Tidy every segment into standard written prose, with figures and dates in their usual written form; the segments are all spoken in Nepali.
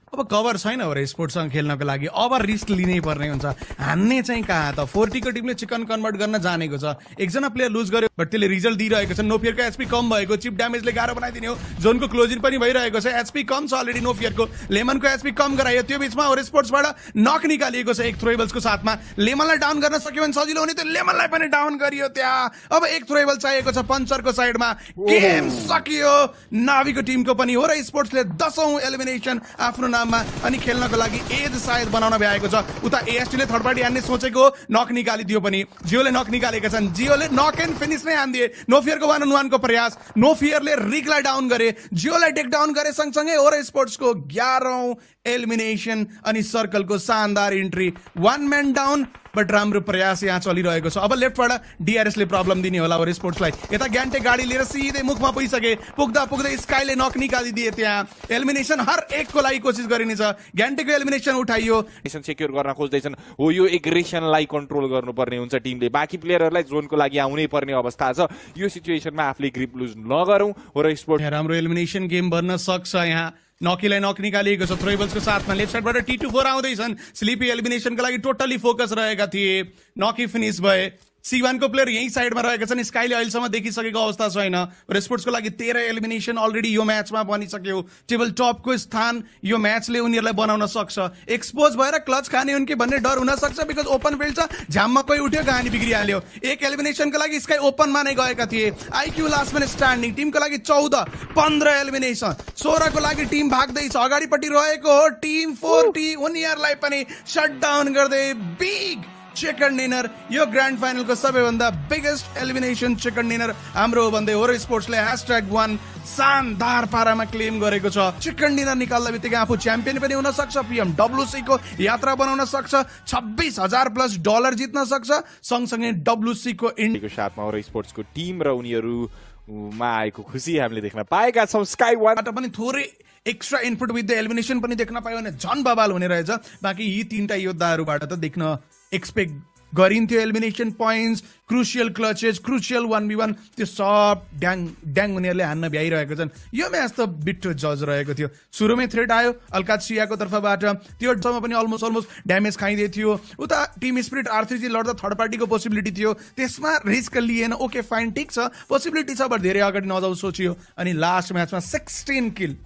अब कभर छैन हो र स्पोर्ट्ससँग खेल्नको लागि, अब रिस्क लिनै पर्ने हुन्छ। हान्ने चाहिँ कहाँ त 40 को टिमले चिकन कन्भर्ट गर्न जानेको छ, एकजना प्लेयर लुज गर्यो बट त्यसले रिजल्ट दिइरहेको छ। नोफियरको एचपी कम भएको, चिप ड्यामेजले गाह्रो बनाइदिने हो, जोनको क्लोजिङ पनि भइरहेको छ, एचपी कम छ अलरेडी नोफियरको, लेमनको एचपी कम गरायो। त्यो बीचमा ओर स्पोर्ट्सबाट नक निकालिएको छ एक थ्रोएबल्सको साथमा। लेमनलाई डाउन गर्न सक्यो भने सजिलो हुने, त्यो लेमनलाई पनि डाउन गरियो त्यहाँ। अब एक थ्रोएबल चाहिएको छ पञ्चरको साइडमा, गेम सकियो नाभीको टिमको पनि हो र स्पोर्ट्सले 10औं एलिमिनेसन आफ्नो नाममा अनि खेल्नको लागि एज सायद बनाउन भ्याएको छ। उता एएसटीले थर्ड पार्टी हान्ने सोचेको, नक निकालिदियो पनि, जियोले नक निकालेका छन्, जियोले नक एन्ड फिनिस नै हान्दिए। नोफियरको 1-on-1 को प्रयास, नोफियरले रिकलाई डाउन गरे, जियोलाई टेक डाउन गरे, सँगसँगै ओर स्पोर्ट्सको 11औं एलिमिनेसन अनि सर्कलको शानदार इन्ट्री। 1 म्यान डाउन बट राम्रो प्रयास यहाँ चलिरहेको छ। अब लेफ्टबाट डीआरएसले प्रब्लम दिने होला ओर स्पोर्ट्सलाई। यता ग्यान्टे गाडी लिएर सिधै मुखमा पुगिसके, पुग्दा पुग्दै स्काईले नक निकालिदिए त्यहाँ। एलिमिनेसन हर एकको लागि कोसिस गरिनेछ, ग्यान्टेको एलिमिनेसन उठाइयो, सेक्युर गर्न खोज्दैछन्। हो यो एग्रेसनलाई कन्ट्रोल गर्नुपर्ने हुन्छ टिमले, बाँकी प्लेयरहरूलाई जोनको लागि आउनै पर्ने अवस्था छ। यो सिचुएसनमा आफूले ग्रिप लुज नगरौँ ओर स्पोर्ट्स। राम्रो एलिमिनेसन गेम भर्न सक्छ यहाँ। नकीलाई नक निकालिएको छ थ्रोएबल्सको साथमा, लेफ्ट साइडबाट T24 आउँदैछन्, स्लिपी एलिमिनेसनको लागि टोटली फोकस रहेका थिए, नकी फिनिस भए। C1 को प्लेयर यही साइडमा रहेका छन्, स्काईले अहिलेसम्म देखिसकेको अवस्था छैन। स्पोर्ट्सको लागि 13 एलिमिनेसन अलरेडी यो म्याचमा बनिसक्यो। टेबल टपको स्थान यो म्याचले उनीहरूलाई बनाउन सक्छ। एक्सपोज भएर क्लच खाने उनके भन्ने डर हुन सक्छ, बिकज ओपन फिल्ड छ, झ्याममा कोही उठ्यो कहानी बिग्रिहाल्यो। एक एलिमिनेसनको लागि स्काई ओपनमा नै गएका थिए। आइक्यू लास्टमा स्ट्यान्डिङ, टिमको लागि 14, 15 एलिमिनेसन, 16 को लागि टिम भाग्दैछ। अगाडिपट्टि रहेको हो टिम 40, उनीहरूलाई पनि शटडाउन गर्दै बिग चिकन डिनर, यो ग्रान्ड फाइनलको सबैभन्दा बिगेस्ट एलिमिनेसन चिकन डिनर हाम्रो हो भन्दै ओर स्पोर्ट्सले #1 शानदार पारामा क्लेम गरेको छ। चिकन डिनर निकाल्दा बित्तिकै आफू च्याम्पियन पनि हुन सक्छ, PMWC को यात्रा बनाउन सक्छ, $26,000+ जित्न सक्छ, सँगसँगै WC को इन्डियाको साथमा ओर स्पोर्ट्सको टिम र उनीहरूमा आएको खुसी हामीले देख्न पाएका छौँ। स्काई वानबाट पनि थोरै extra input with the elimination पनि देख्न पायो भने झन् बवाल हुने रहेछ। बाँकी यी तीनटा योद्धाहरूबाट त देख्न एक्सपेक्ट गरिन्थ्यो elimination points, crucial clutches, crucial 1v1, त्यो सब ड्याङ उनीहरूले हान्न भ्याइरहेको छन्। यो म्याच त बिट्टो जज रहेको थियो। सुरुमै थ्रेट आयो अल्कासियाको तर्फबाट, त्यो सम्म पनि अलमोस्ट ड्यामेज खाइदिए थियो। उता टिम स्पिरिट R3G लड्दा थर्ड पार्टीको पोसिबिलिटी थियो, त्यसमा रिस्क लिएन। ओके फाइन, ठिक छ, पोसिबिलिटी छ, बट धेरै अगाडि नजाऊ सोचियो। अनि लास्ट म्याचमा 16 किल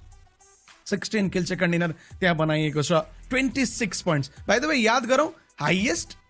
चिकन डिनर त्यहाँ बनाइएको छ, 26 पोइन्ट्स। बाइ द वे याद गरौँ, हाइएस्ट